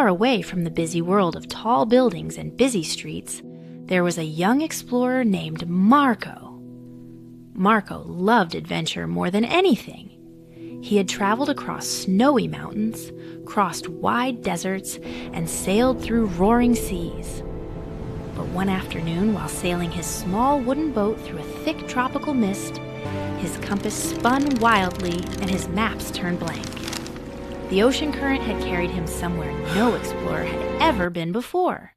Far away from the busy world of tall buildings and busy streets, there was a young explorer named Marco. Marco loved adventure more than anything. He had traveled across snowy mountains, crossed wide deserts, and sailed through roaring seas. But one afternoon, while sailing his small wooden boat through a thick tropical mist, his compass spun wildly and his maps turned blank. The ocean current had carried him somewhere no explorer had ever been before.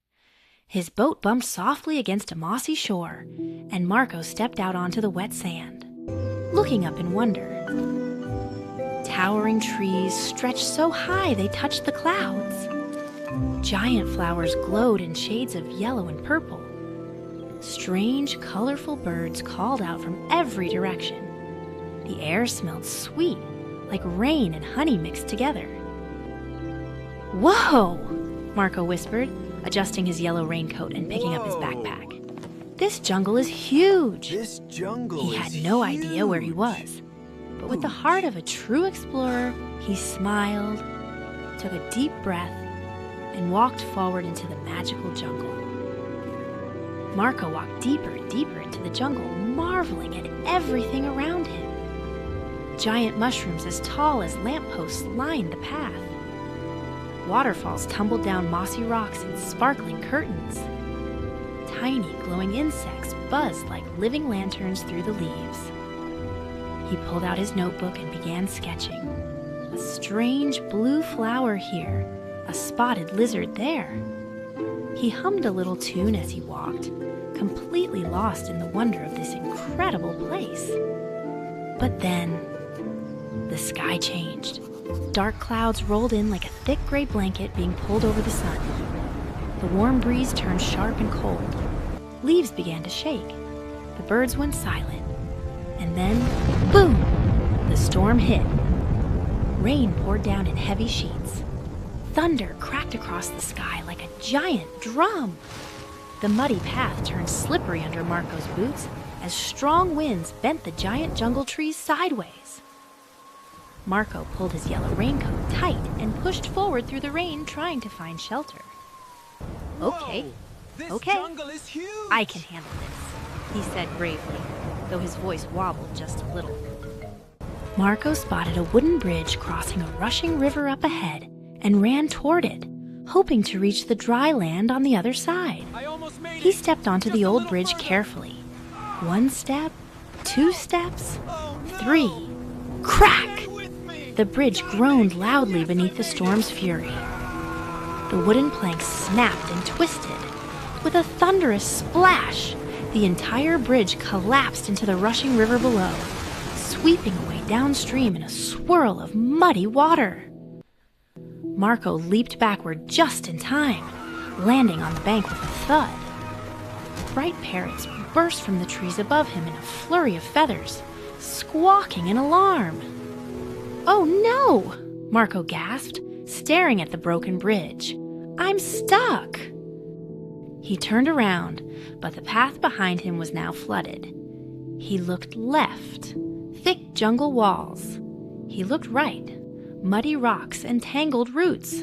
His boat bumped softly against a mossy shore, and Marco stepped out onto the wet sand, looking up in wonder. Towering trees stretched so high they touched the clouds. Giant flowers glowed in shades of yellow and purple. Strange, colorful birds called out from every direction. The air smelled sweet, like rain and honey mixed together. "Whoa!" Marco whispered, adjusting his yellow raincoat and picking up his backpack. "This jungle is huge!" He had no idea where he was, but with the heart of a true explorer, he smiled, took a deep breath, and walked forward into the magical jungle. Marco walked deeper and deeper into the jungle, marveling at everything around him. Giant mushrooms as tall as lampposts lined the path. Waterfalls tumbled down mossy rocks in sparkling curtains. Tiny glowing insects buzzed like living lanterns through the leaves. He pulled out his notebook and began sketching. A strange blue flower here, a spotted lizard there. He hummed a little tune as he walked, completely lost in the wonder of this incredible place. But then, the sky changed. Dark clouds rolled in like a thick gray blanket being pulled over the sun. The warm breeze turned sharp and cold. Leaves began to shake. The birds went silent. And then, boom! The storm hit. Rain poured down in heavy sheets. Thunder cracked across the sky like a giant drum. The muddy path turned slippery under Marco's boots as strong winds bent the giant jungle trees sideways. Marco pulled his yellow raincoat tight and pushed forward through the rain, trying to find shelter. Okay, I can handle this, he said bravely, though his voice wobbled just a little. Marco spotted a wooden bridge crossing a rushing river up ahead and ran toward it, hoping to reach the dry land on the other side. He stepped onto the old bridge carefully. 1 step, 2 steps, 3. Crack! The bridge groaned loudly beneath the storm's fury. The wooden planks snapped and twisted. With a thunderous splash, the entire bridge collapsed into the rushing river below, sweeping away downstream in a swirl of muddy water. Marco leaped backward just in time, landing on the bank with a thud. Bright parrots burst from the trees above him in a flurry of feathers, squawking in alarm. "Oh no!" Marco gasped, staring at the broken bridge. "I'm stuck!" He turned around, but the path behind him was now flooded. He looked left, thick jungle walls. He looked right, muddy rocks and tangled roots.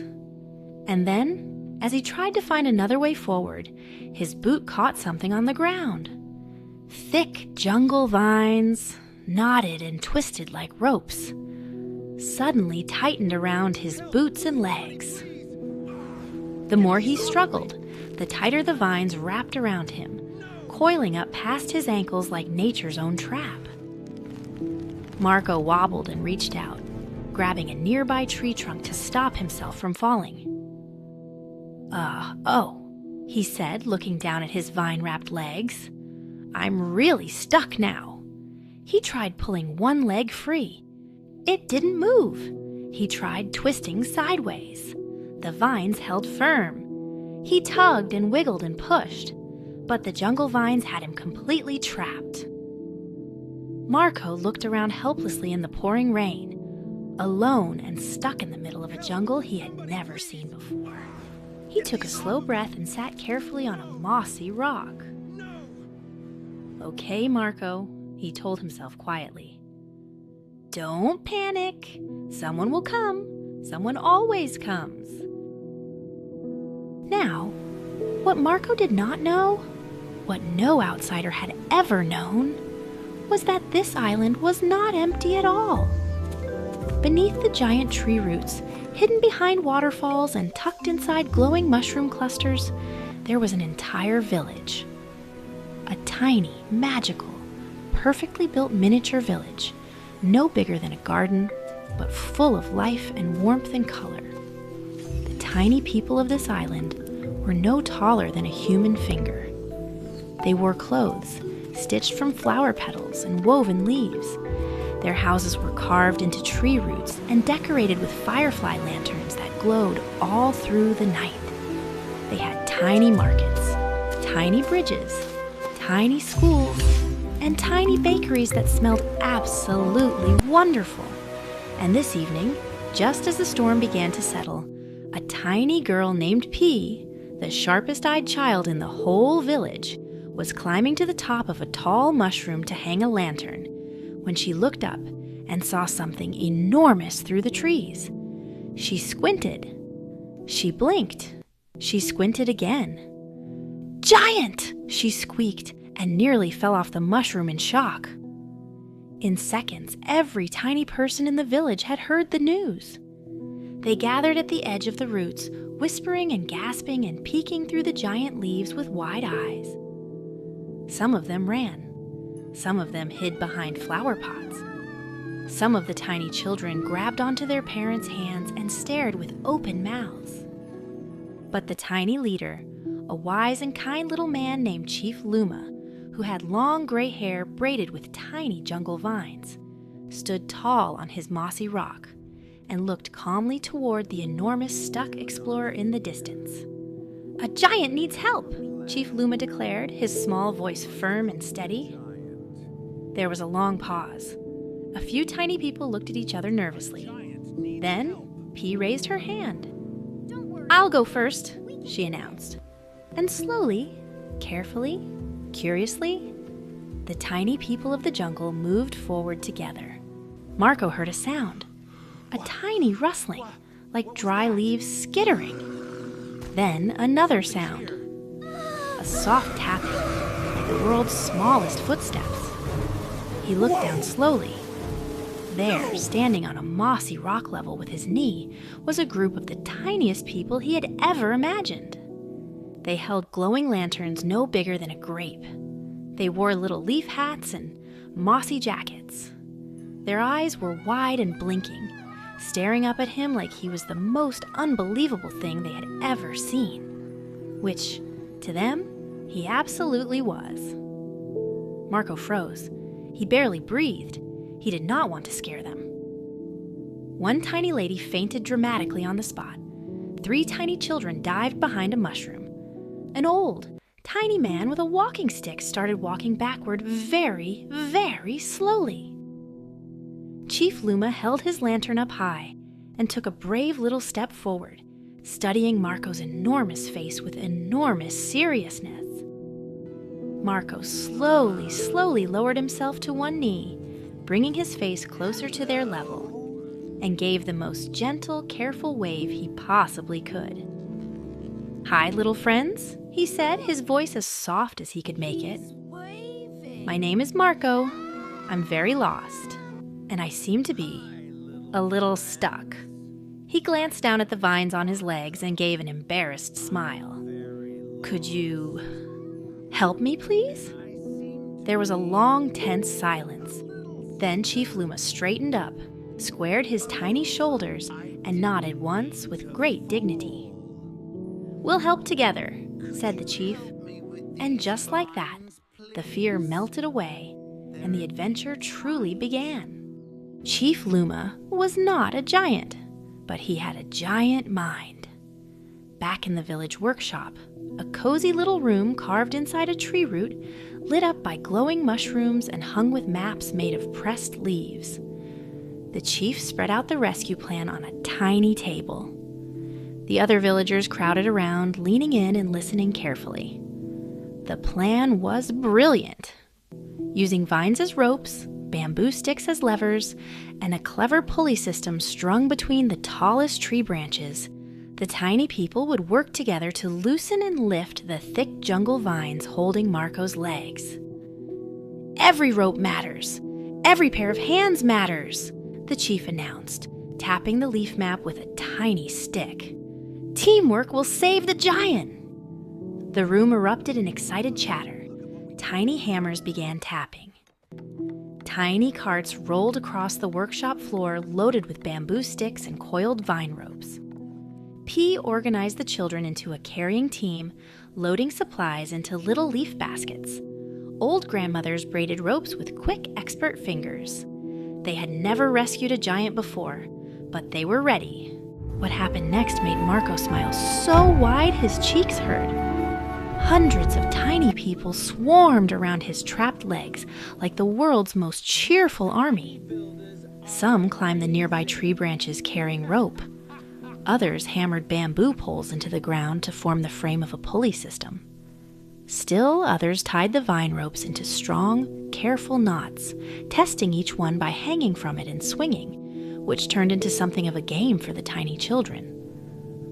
And then, as he tried to find another way forward, his boot caught something on the ground. Thick jungle vines, knotted and twisted like ropes, suddenly tightened around his boots and legs. The more he struggled, the tighter the vines wrapped around him, coiling up past his ankles like nature's own trap. Marco wobbled and reached out, grabbing a nearby tree trunk to stop himself from falling. Oh, he said, looking down at his vine-wrapped legs. "I'm really stuck now." He tried pulling one leg free. It didn't move. He tried twisting sideways. The vines held firm. He tugged and wiggled and pushed, but the jungle vines had him completely trapped. Marco looked around helplessly in the pouring rain, alone and stuck in the middle of a jungle he had never seen before. He took a slow breath and sat carefully on a mossy rock. "Okay, Marco," he told himself quietly. "Don't panic. Someone will come. Someone always comes." Now, what Marco did not know, what no outsider had ever known, was that this island was not empty at all. Beneath the giant tree roots, hidden behind waterfalls and tucked inside glowing mushroom clusters, there was an entire village. A tiny, magical, perfectly built miniature village, no bigger than a garden, but full of life and warmth and color. The tiny people of this island were no taller than a human finger. They wore clothes stitched from flower petals and woven leaves. Their houses were carved into tree roots and decorated with firefly lanterns that glowed all through the night. They had tiny markets, tiny bridges, tiny schools, and tiny bakeries that smelled absolutely wonderful. And this evening, just as the storm began to settle, a tiny girl named P, the sharpest-eyed child in the whole village, was climbing to the top of a tall mushroom to hang a lantern when she looked up and saw something enormous through the trees. She squinted. She blinked. She squinted again. "Giant!" she squeaked and nearly fell off the mushroom in shock. In seconds, every tiny person in the village had heard the news. They gathered at the edge of the roots, whispering and gasping and peeking through the giant leaves with wide eyes. Some of them ran. Some of them hid behind flower pots. Some of the tiny children grabbed onto their parents' hands and stared with open mouths. But the tiny leader, a wise and kind little man named Chief Luma, who had long gray hair braided with tiny jungle vines, stood tall on his mossy rock and looked calmly toward the enormous stuck explorer in the distance. "A giant needs help," Chief Luma declared, his small voice firm and steady. There was a long pause. A few tiny people looked at each other nervously. Then, P raised her hand. "I'll go first," she announced. And slowly, carefully, curiously, the tiny people of the jungle moved forward together. Marco heard a sound, a tiny rustling, like dry leaves skittering. Then another sound, a soft tapping, like the world's smallest footsteps. He looked down slowly. There, standing on a mossy rock level with his knee, was a group of the tiniest people he had ever imagined. They held glowing lanterns no bigger than a grape. They wore little leaf hats and mossy jackets. Their eyes were wide and blinking, staring up at him like he was the most unbelievable thing they had ever seen. Which, to them, he absolutely was. Marco froze. He barely breathed. He did not want to scare them. One tiny lady fainted dramatically on the spot. 3 tiny children dived behind a mushroom. An old, tiny man with a walking stick started walking backward very, very slowly. Chief Luma held his lantern up high and took a brave little step forward, studying Marco's enormous face with enormous seriousness. Marco slowly lowered himself to one knee, bringing his face closer to their level, and gave the most gentle, careful wave he possibly could. "Hi, little friends," he said, his voice as soft as he could make it. "My name is Marco. I'm very lost, and I seem to be a little stuck." He glanced down at the vines on his legs and gave an embarrassed smile. "Could you help me, please?" There was a long, tense silence. Then Chief Luma straightened up, squared his tiny shoulders, and nodded once with great dignity. "We'll help together," said the chief. And just like that, the fear melted away, and the adventure truly began. Chief Luma was not a giant, but he had a giant mind. Back in the village workshop, a cozy little room carved inside a tree root, lit up by glowing mushrooms and hung with maps made of pressed leaves. The chief spread out the rescue plan on a tiny table. The other villagers crowded around, leaning in and listening carefully. The plan was brilliant. Using vines as ropes, bamboo sticks as levers, and a clever pulley system strung between the tallest tree branches, The tiny people would work together to loosen and lift the thick jungle vines holding Marco's legs. "Every rope matters. Every pair of hands matters," the chief announced, tapping the leaf map with a tiny stick. "Teamwork will save the giant." The room erupted in excited chatter. Tiny hammers began tapping. Tiny carts rolled across the workshop floor loaded with bamboo sticks and coiled vine ropes. P organized the children into a carrying team, loading supplies into little leaf baskets. Old grandmothers braided ropes with quick, expert fingers. They had never rescued a giant before, but they were ready. What happened next made Marco smile so wide his cheeks hurt. Hundreds of tiny people swarmed around his trapped legs like the world's most cheerful army. Some climbed the nearby tree branches carrying rope. Others hammered bamboo poles into the ground to form the frame of a pulley system. Still others tied the vine ropes into strong, careful knots, testing each one by hanging from it and swinging, which turned into something of a game for the tiny children.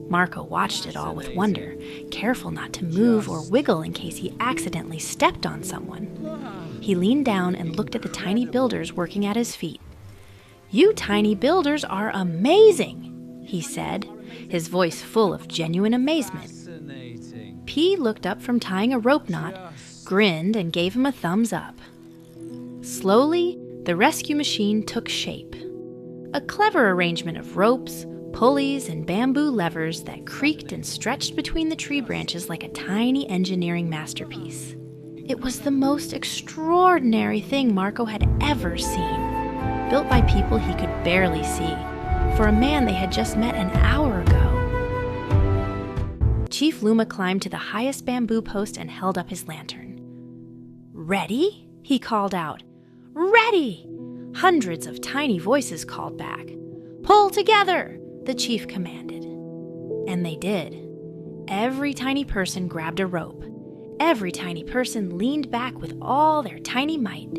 Marco watched it all with wonder, careful not to move or wiggle in case he accidentally stepped on someone. He leaned down and looked at the tiny builders working at his feet. "You tiny builders are amazing," he said, his voice full of genuine amazement. P looked up from tying a rope knot, grinned, and gave him a thumbs up. Slowly, the rescue machine took shape. A clever arrangement of ropes, pulleys, and bamboo levers that creaked and stretched between the tree branches like a tiny engineering masterpiece. It was the most extraordinary thing Marco had ever seen, built by people he could barely see, for a man they had just met an hour ago. Chief Luma climbed to the highest bamboo post and held up his lantern. "Ready?" he called out. "Ready!" Hundreds of tiny voices called back. "Pull together!" the chief commanded. And they did. Every tiny person grabbed a rope. Every tiny person leaned back with all their tiny might.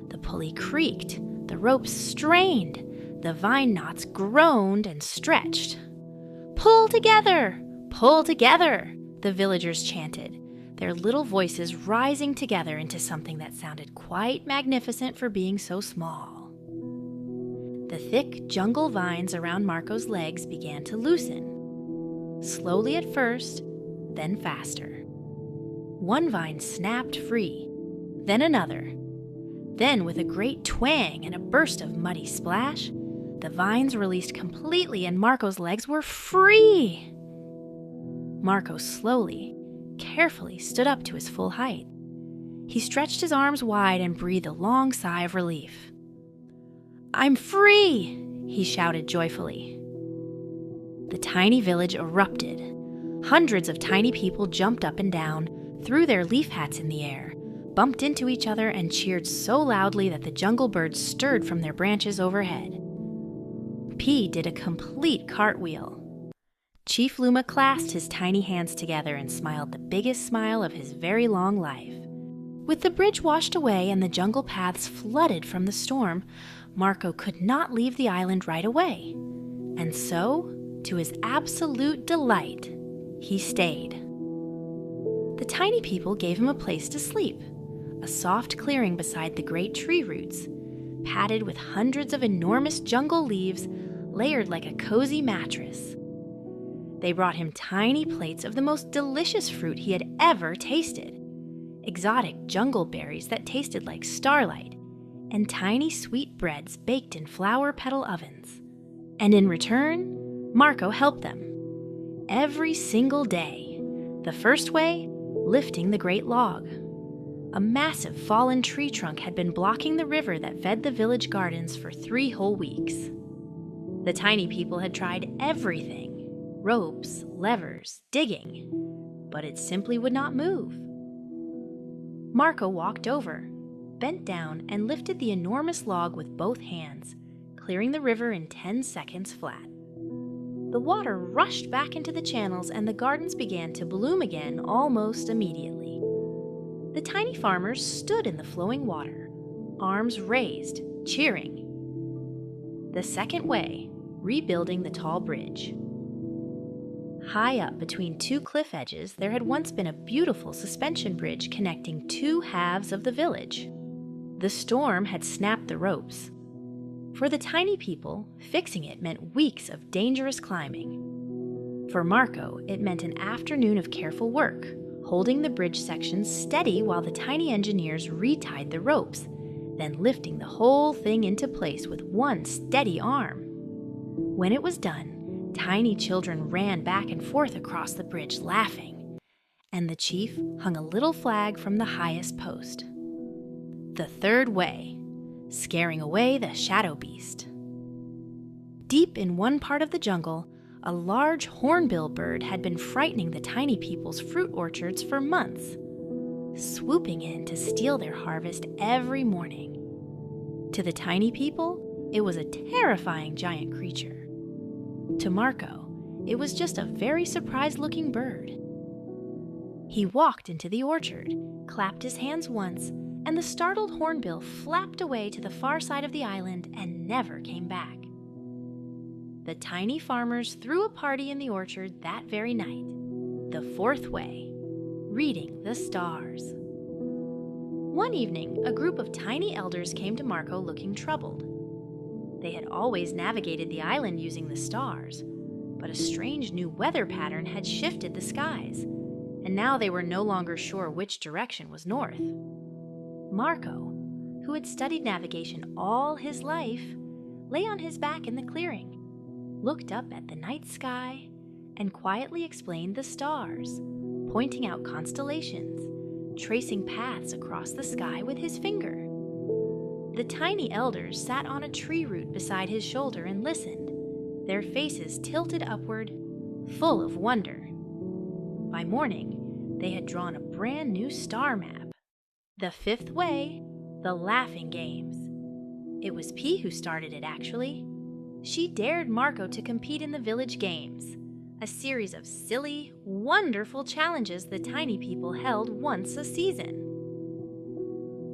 The pulley creaked, the ropes strained, the vine knots groaned and stretched. "Pull together! Pull together!" the villagers chanted, their little voices rising together into something that sounded quite magnificent for being so small. The thick jungle vines around Marco's legs began to loosen. Slowly at first, then faster. One vine snapped free, then another. Then, with a great twang and a burst of muddy splash, the vines released completely and Marco's legs were free. Marco slowly, carefully stood up to his full height. He stretched his arms wide and breathed a long sigh of relief. "I'm free!" he shouted joyfully. The tiny village erupted. Hundreds of tiny people jumped up and down, threw their leaf hats in the air, bumped into each other, and cheered so loudly that the jungle birds stirred from their branches overhead. P did a complete cartwheel. Chief Luma clasped his tiny hands together and smiled the biggest smile of his very long life. With the bridge washed away and the jungle paths flooded from the storm, Marco could not leave the island right away. And so, to his absolute delight, he stayed. The tiny people gave him a place to sleep, a soft clearing beside the great tree roots, padded with hundreds of enormous jungle leaves layered like a cozy mattress. They brought him tiny plates of the most delicious fruit he had ever tasted, exotic jungle berries that tasted like starlight, and tiny sweet breads baked in flower petal ovens. And in return, Marco helped them. Every single day. The first way, lifting the great log. A massive fallen tree trunk had been blocking the river that fed the village gardens for 3 whole weeks. The tiny people had tried everything. Ropes, levers, digging, but it simply would not move. Marco walked over, bent down, and lifted the enormous log with both hands, clearing the river in 10 seconds flat. The water rushed back into the channels and the gardens began to bloom again almost immediately. The tiny farmers stood in the flowing water, arms raised, cheering. The second way, rebuilding the tall bridge. High up between two cliff edges, there had once been a beautiful suspension bridge connecting two halves of the village. The storm had snapped the ropes. For the tiny people, fixing it meant weeks of dangerous climbing. For Marco, it meant an afternoon of careful work, holding the bridge sections steady while the tiny engineers retied the ropes, then lifting the whole thing into place with one steady arm. When it was done, tiny children ran back and forth across the bridge laughing, and the chief hung a little flag from the highest post. The third way, scaring away the shadow beast. Deep in one part of the jungle, a large hornbill bird had been frightening the tiny people's fruit orchards for months, swooping in to steal their harvest every morning. To the tiny people, it was a terrifying giant creature. To Marco, it was just a very surprised-looking bird. He walked into the orchard, clapped his hands once, and the startled hornbill flapped away to the far side of the island and never came back. The tiny farmers threw a party in the orchard that very night, the fourth way, reading the stars. One evening, a group of tiny elders came to Marco looking troubled. They had always navigated the island using the stars, but a strange new weather pattern had shifted the skies, and now they were no longer sure which direction was north. Marco, who had studied navigation all his life, lay on his back in the clearing, looked up at the night sky, and quietly explained the stars, pointing out constellations, tracing paths across the sky with his finger. The tiny elders sat on a tree root beside his shoulder and listened, their faces tilted upward, full of wonder. By morning, they had drawn a brand new star map. The fifth way, the laughing games. It was P who started it, actually. She dared Marco to compete in the village games, a series of silly, wonderful challenges the tiny people held once a season.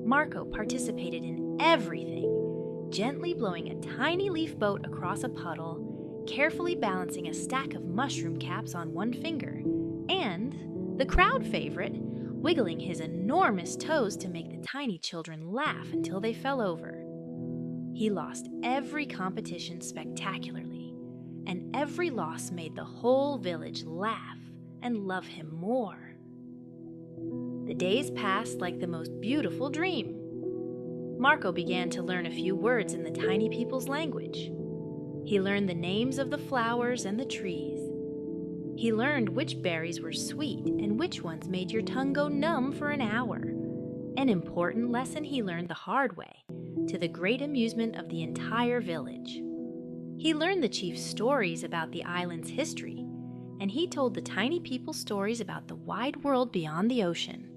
Marco participated in everything, gently blowing a tiny leaf boat across a puddle, carefully balancing a stack of mushroom caps on one finger, and, the crowd favorite, wiggling his enormous toes to make the tiny children laugh until they fell over. He lost every competition spectacularly, and every loss made the whole village laugh and love him more. The days passed like the most beautiful dream. Marco began to learn a few words in the tiny people's language. He learned the names of the flowers and the trees. He learned which berries were sweet and which ones made your tongue go numb for an hour. An important lesson he learned the hard way, to the great amusement of the entire village. He learned the chief's stories about the island's history, and he told the tiny people stories about the wide world beyond the ocean,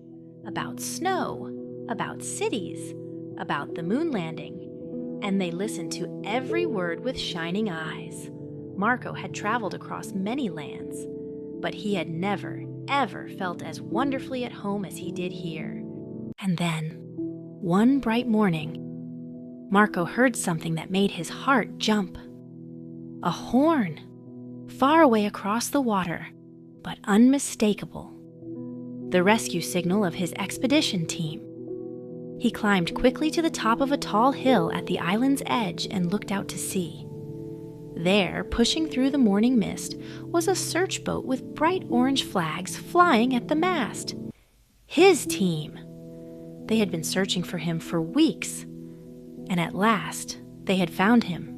about snow, about cities, about the moon landing, and they listened to every word with shining eyes. Marco had traveled across many lands, but he had never, ever felt as wonderfully at home as he did here. And then, one bright morning, Marco heard something that made his heart jump. A horn, far away across the water, but unmistakable. The rescue signal of his expedition team. He climbed quickly to the top of a tall hill at the island's edge and looked out to sea. There, pushing through the morning mist, was a search boat with bright orange flags flying at the mast. His team! They had been searching for him for weeks, and at last they had found him.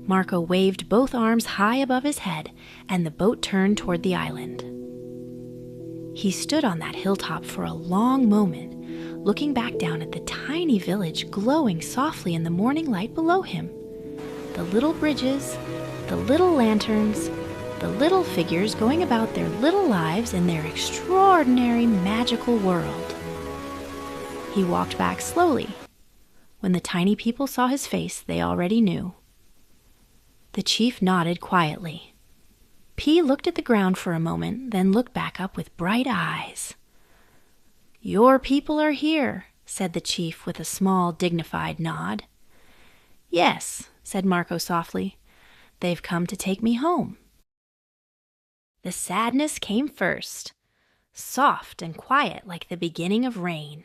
Marco waved both arms high above his head, and the boat turned toward the island. He stood on that hilltop for a long moment, looking back down at the tiny village glowing softly in the morning light below him. The little bridges, the little lanterns, the little figures going about their little lives in their extraordinary magical world. He walked back slowly. When the tiny people saw his face, they already knew. The chief nodded quietly. P looked at the ground for a moment, then looked back up with bright eyes. "Your people are here," said the chief with a small, dignified nod. "Yes," said Marco softly. "They've come to take me home." The sadness came first, soft and quiet like the beginning of rain.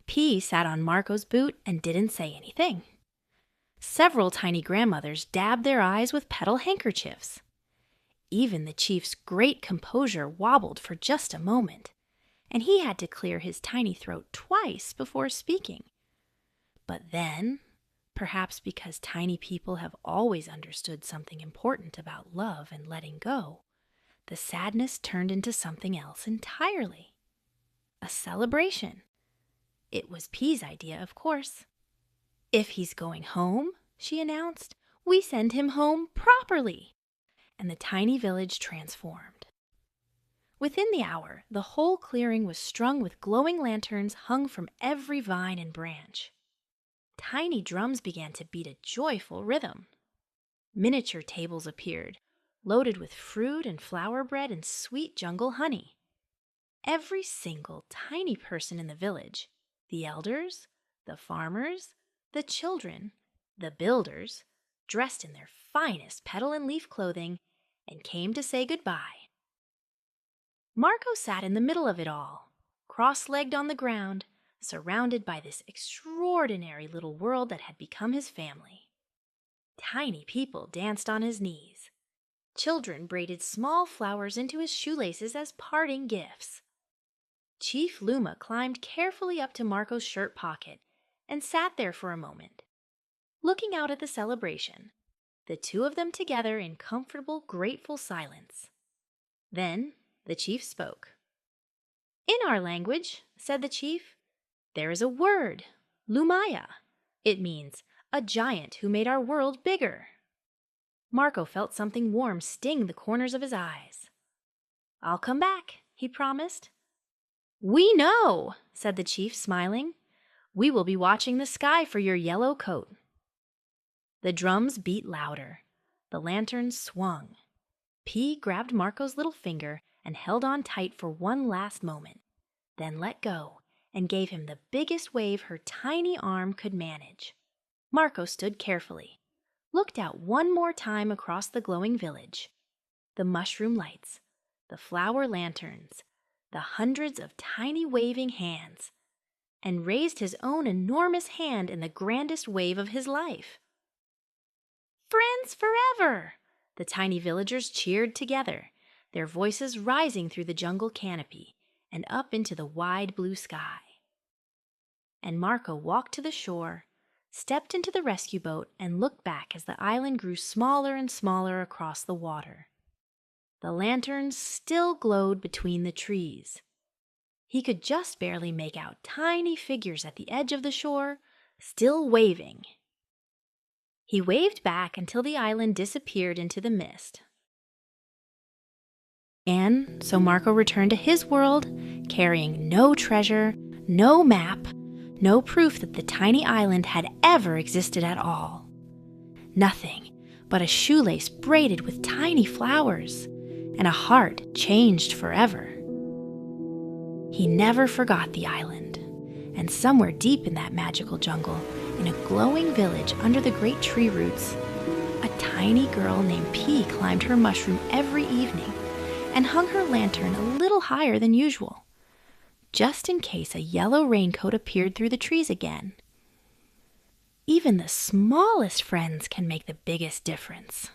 P sat on Marco's boot and didn't say anything. Several tiny grandmothers dabbed their eyes with petal handkerchiefs. Even the chief's great composure wobbled for just a moment, and he had to clear his tiny throat twice before speaking. But then, perhaps because tiny people have always understood something important about love and letting go, the sadness turned into something else entirely. A celebration. It was P's idea, of course. "If he's going home," she announced, "we send him home properly." And the tiny village transformed. Within the hour, the whole clearing was strung with glowing lanterns hung from every vine and branch. Tiny drums began to beat a joyful rhythm. Miniature tables appeared, loaded with fruit and flower bread and sweet jungle honey. Every single tiny person in the village, the elders, the farmers, the children, the builders, dressed in their finest petal and leaf clothing, and came to say goodbye. Marco sat in the middle of it all, cross-legged on the ground, surrounded by this extraordinary little world that had become his family. Tiny people danced on his knees. Children braided small flowers into his shoelaces as parting gifts. Chief Luma climbed carefully up to Marco's shirt pocket and sat there for a moment, looking out at the celebration, the two of them together in comfortable, grateful silence. Then the chief spoke. "In our language," said the chief, "there is a word, Lumaya. It means a giant who made our world bigger." Marco felt something warm sting the corners of his eyes. "I'll come back," he promised. "We know," said the chief, smiling. "We will be watching the sky for your yellow coat." The drums beat louder. The lanterns swung. P grabbed Marco's little finger and held on tight for one last moment, then let go and gave him the biggest wave her tiny arm could manage. Marco stood carefully, looked out one more time across the glowing village, the mushroom lights, the flower lanterns, the hundreds of tiny waving hands, and raised his own enormous hand in the grandest wave of his life. "Friends forever!" The tiny villagers cheered together, their voices rising through the jungle canopy and up into the wide blue sky. And Marco walked to the shore, stepped into the rescue boat, and looked back as the island grew smaller and smaller across the water. The lanterns still glowed between the trees. He could just barely make out tiny figures at the edge of the shore, still waving. He waved back until the island disappeared into the mist. And so Marco returned to his world, carrying no treasure, no map, no proof that the tiny island had ever existed at all. Nothing but a shoelace braided with tiny flowers and a heart changed forever. He never forgot the island, and somewhere deep in that magical jungle, in a glowing village under the great tree roots, a tiny girl named P climbed her mushroom every evening and hung her lantern a little higher than usual, just in case a yellow raincoat appeared through the trees again. Even the smallest friends can make the biggest difference.